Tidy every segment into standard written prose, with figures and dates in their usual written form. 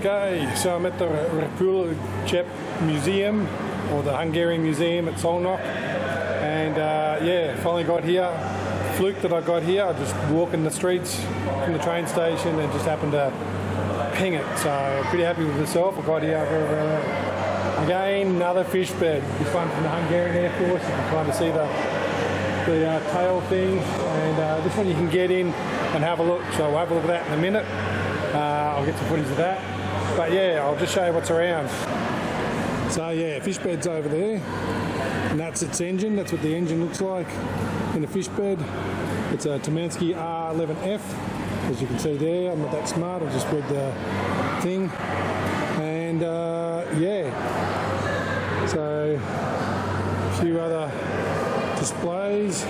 Okay, so I'm at the RepTar Museum, or the Hungarian Museum at Szolnok, and yeah, finally got here. Fluke that I got here. I just walking the streets from the train station and just happened to ping it. So pretty happy with myself. I got here for again another fish bed. This one from the Hungarian Air Force. I'm trying to see the tail thing, and this one you can get in and have a look. So we'll have a look at that in a minute. I'll get some footage of that. But yeah, I'll just show you what's around. So yeah, fish bed's over there, and that's its engine. That's what the engine looks like in the fish bed. It's a Tomansky R11F, as you can see there. I'm not that smart, I just read the thing. And yeah, so a few other displays.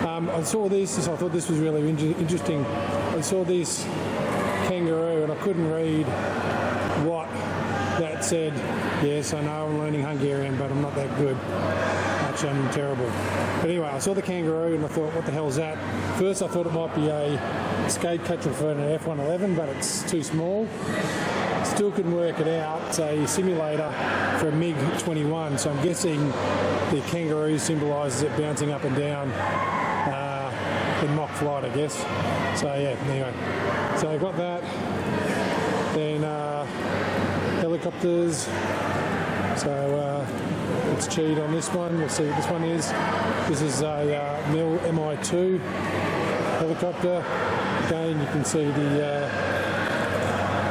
I saw this, I thought this was really interesting. I saw this kangaroo and I couldn't read what that said. Yes, I know I'm learning Hungarian, but I'm not that good. Actually, I'm terrible. But anyway, I saw the kangaroo and I thought, what the hell is that? First I thought it might be a skate catcher for an F-111, but it's too small. Still couldn't work it out. It's a simulator for a MiG-21, so I'm guessing the kangaroo symbolises it bouncing up and down in mock flight, I guess. So yeah, anyway. So I got that. Then helicopters. So let's cheat on this one. We'll see what this one is. This is a Mil Mi-2 helicopter. Again, you can see the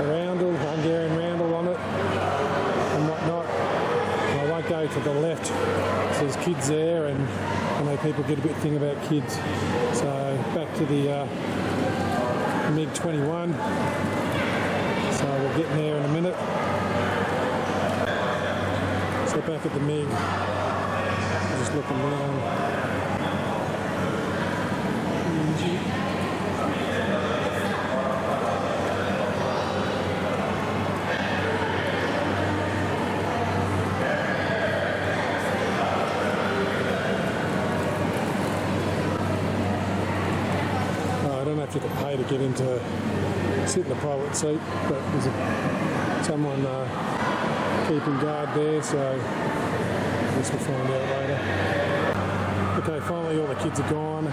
roundel, Hungarian roundel on it and whatnot. I won't go to the left. There's kids there, and I know people get a bit thing about kids. So back to the MiG-21. So we'll get in there in a minute. So back at the MiG, just looking around. I don't know if you can pay to get into, sit in the private seat, but there's someone keeping guard there, so I guess we'll find out later. Okay, finally all the kids are gone.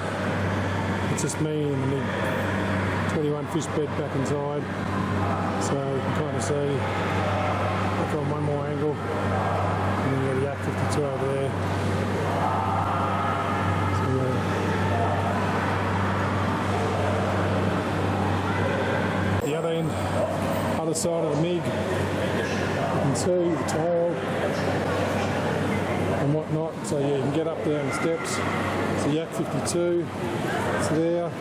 It's just me and the MiG-21 fish bed back inside. So you can kind of see, I've got one more angle, and then you've got the Yak 52 over there. So, the other end, other side of the MiG, you can see the tail and whatnot. So yeah, you can get up there on the steps. It's the Yak 52, it's there,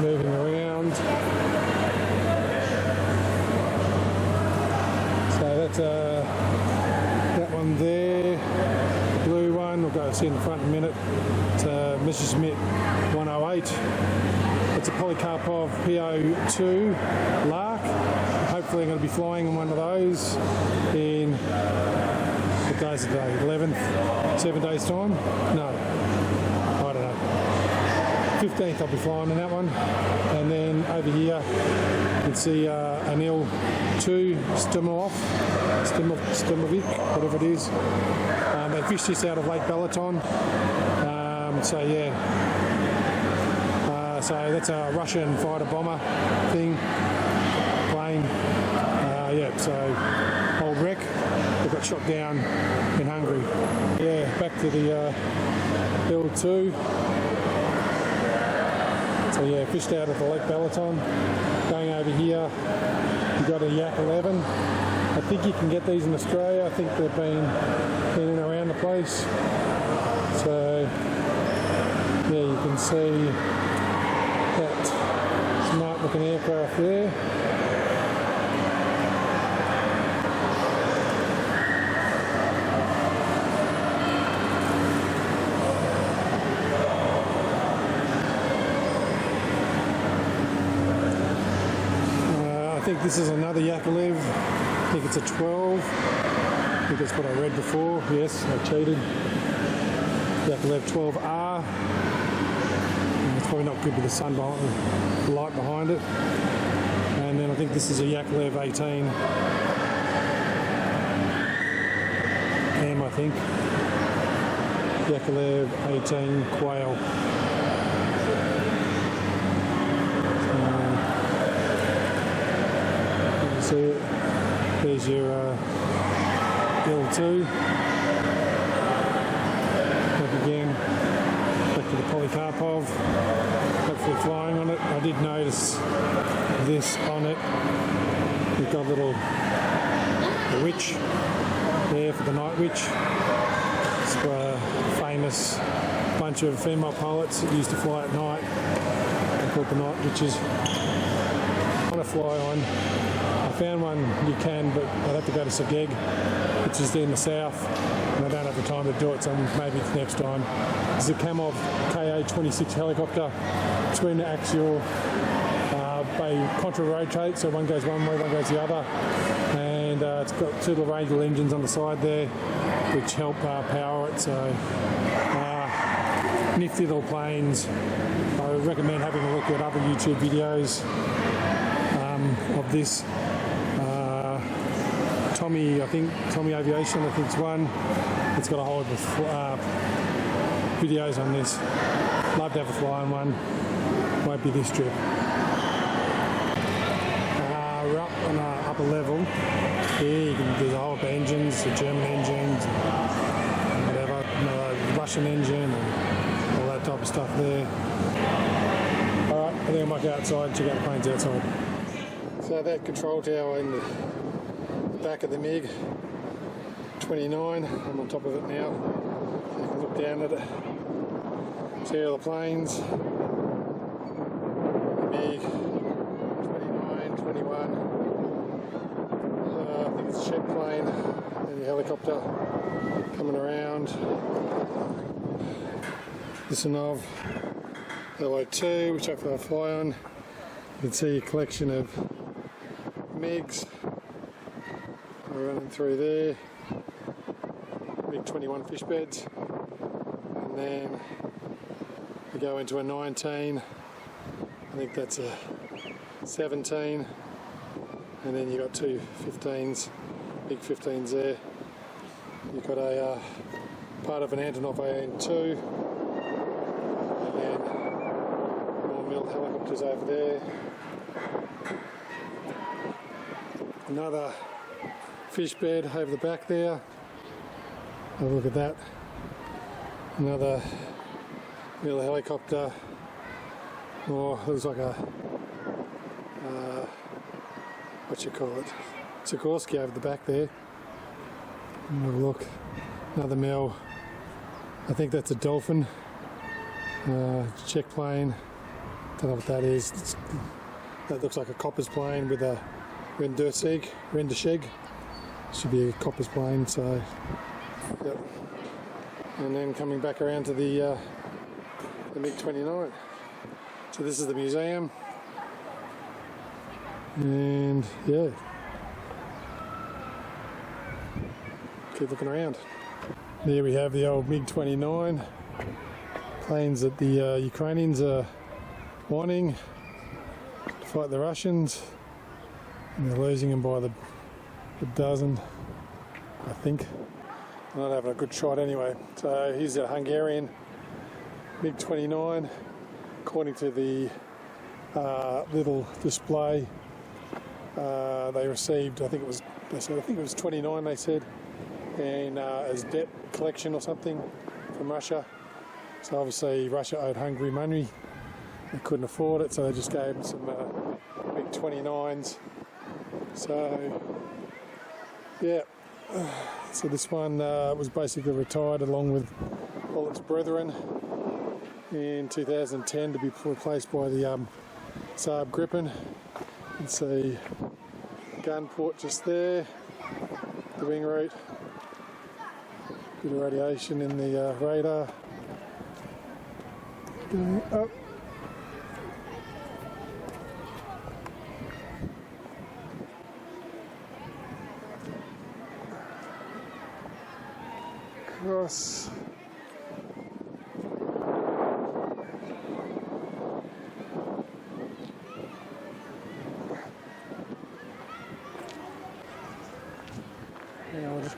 moving around. So that's that one there, the blue one, we'll go see in the front in a minute. It's a Messerschmitt 108. It's a Polikarpov PO2 Lark. Hopefully I'm going to be flying in one of those in, what day is it today, 11th, 7 days time? No, I don't know. 15th I'll be flying in that one. And then over here you can see an L2 Stimovic, whatever it is. They fished this out of Lake Balaton. So yeah. So that's a Russian fighter bomber thing, plane. Yeah, so old wreck. They got shot down in Hungary. Yeah, back to the L2. So yeah, fished out of the Lake Balaton. Going over here, you've got a Yak 11. I think you can get these in Australia. I think they've been in and around the place. So yeah, you can see that smart looking aircraft there. I think this is another Yakolev. I think it's a 12. I think that's what I read before. Yes, I cheated. Yakolev 12R. It's probably not good with the sun behind, the light behind it. And then I've think this is a Yakolev 18 M, I think. Yakolev 18 quail. See it? There's your L2. Back again, back to the Polycarpov. Hopefully flying on it. I did notice this on it. We've got a little witch there for the night witch. It's a famous bunch of female pilots that used to fly at night. They're called the night witches. I want to fly on. I found one you can, but I'd have to go to Szeged, which is in the south, and I don't have the time to do it, so maybe next time. This is a Camel KA-26 helicopter, twin axial. They contra-rotate, so one goes one way, one goes the other, and it's got two little radial engines on the side there, which help power it. So nifty little planes. I would recommend having a look at other YouTube videos of this. Military Aviation, I think it's one. It's got a whole heap of videos on this. Love to have a fly on one. Won't be this trip. We're up on the upper level. Here there's a whole heap of engines, the German engines, and whatever, the Russian engine, and all that type of stuff there. Alright, I think I might go outside and check out the planes outside. So that control tower in the back of the MiG-29, I'm on top of it now. So you can look down at it, see all the planes. MiG-29, 21. I think it's a shed plane and the helicopter coming around. This is of LO2, which hopefully I'll fly on. You can see a collection of MiGs running through there, MiG-21 fish beds, and then we go into a 19, I think that's a 17, and then you got two 15s, big 15s there. You've got a part of an Antonov AN2, and then more milled helicopters over there. Another fish bed over the back there. Have a look at that. Another little helicopter. Oh, looks like a what you call it? Sikorsky over the back there. Have a look. Another mill. I think that's a Dolphin. Czech plane. Don't know what that is. That looks like a Koppers plane with a Rendersheg. Should be a Koppers plane, so yep. And then coming back around to the MiG-29. So this is the museum, and yeah, keep looking around. There we have the old MiG-29 planes that the Ukrainians are wanting to fight the Russians. And they're losing them by the dozen, I think. I'm not having a good shot anyway. So here's a Hungarian MiG-29. According to the little display they received, I think it was 29. They said, and as debt collection or something from Russia. So obviously Russia owed Hungary money. They couldn't afford it, so they just gave them some MiG-29s. So yeah, so this one was basically retired along with all its brethren in 2010 to be replaced by the Saab Gripen. You can see gun port just there, the wing root, bit of radiation in the radar. Going up. Across.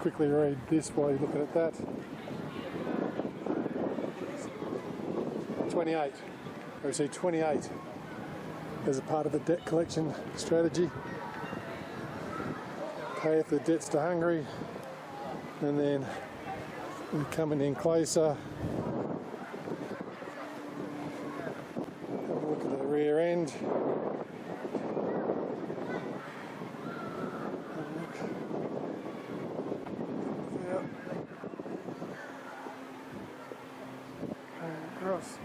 quickly read this while you're looking at that. 28. I see 28 as a part of the debt collection strategy. Pay the debts to Hungary, and then we're coming in closer. Have a look at the rear end. Across.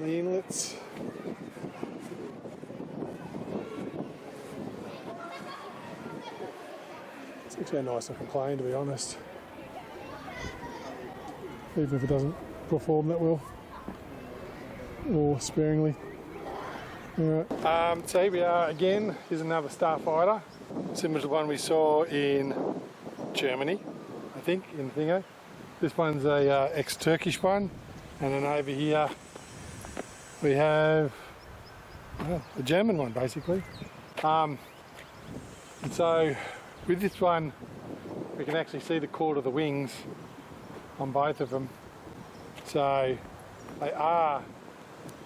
The inlets. It's actually a nice looking plane, to be honest, even if it doesn't perform that well or sparingly. Alright, so here we are again. Here's another starfighter, similar to the one we saw in Germany, I think, in Thingo. This one's a ex-Turkish one, and then over here we have a German one, basically. And so with this one, we can actually see the chord of the wings on both of them. So they are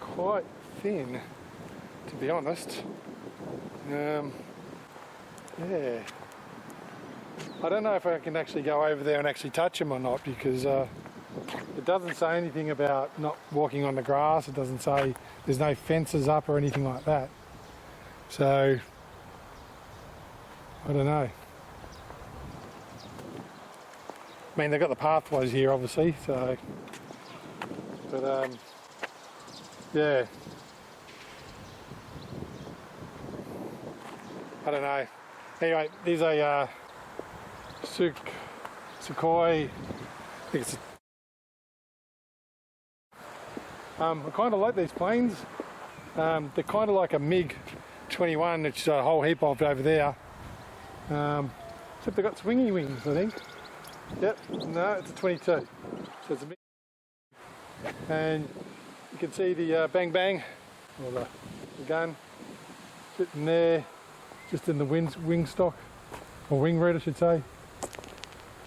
quite thin, to be honest. Yeah. I don't know if I can actually go over there and actually touch them or not, because it doesn't say anything about not walking on the grass. It doesn't say there's no fences up or anything like that. So, I don't know. I mean, they've got the pathways here, obviously, so... But, yeah. I don't know. Anyway, these are Sukhoi. I think it's I kind of like these planes. They're kind of like a MiG-21, which is a whole heap of over there. Except they've got swingy wings, I think. Yep, no, it's a 22. So it's a MiG. And you can see the bang bang, or the gun, sitting there, just in the wing stock, or wing root I should say.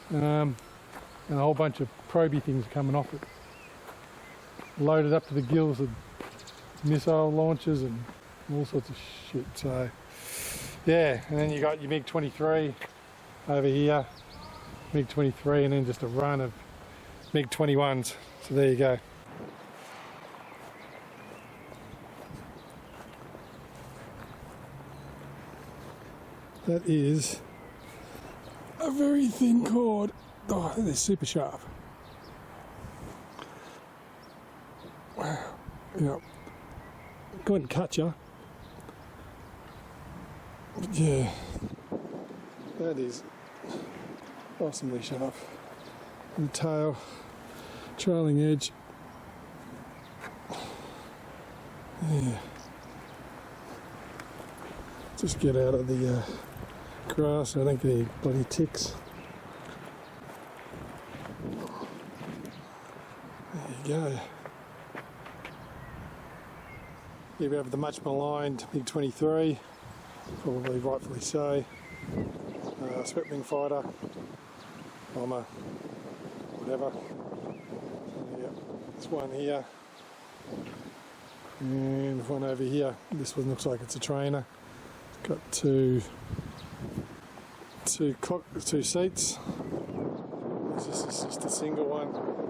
And a whole bunch of proby things coming off it. Loaded up to the gills with missile launchers and all sorts of shit. So yeah, and then you got your MiG-23 over here, MiG-23, and then just a run of MiG-21s. So there you go. That is a very thin cord. Oh, they're super sharp. Wow. Yeah. Couldn't cut you. But yeah. That is awesomely sharp. And the tail, trailing edge. Yeah. Just get out of the grass. I think the bloody ticks. There you go. Here we have the much maligned MiG-23, probably rightfully so. Swept wing fighter, bomber, whatever. Yeah, there's one here, and one over here. This one looks like it's a trainer. It's got two seats. This is just a single one.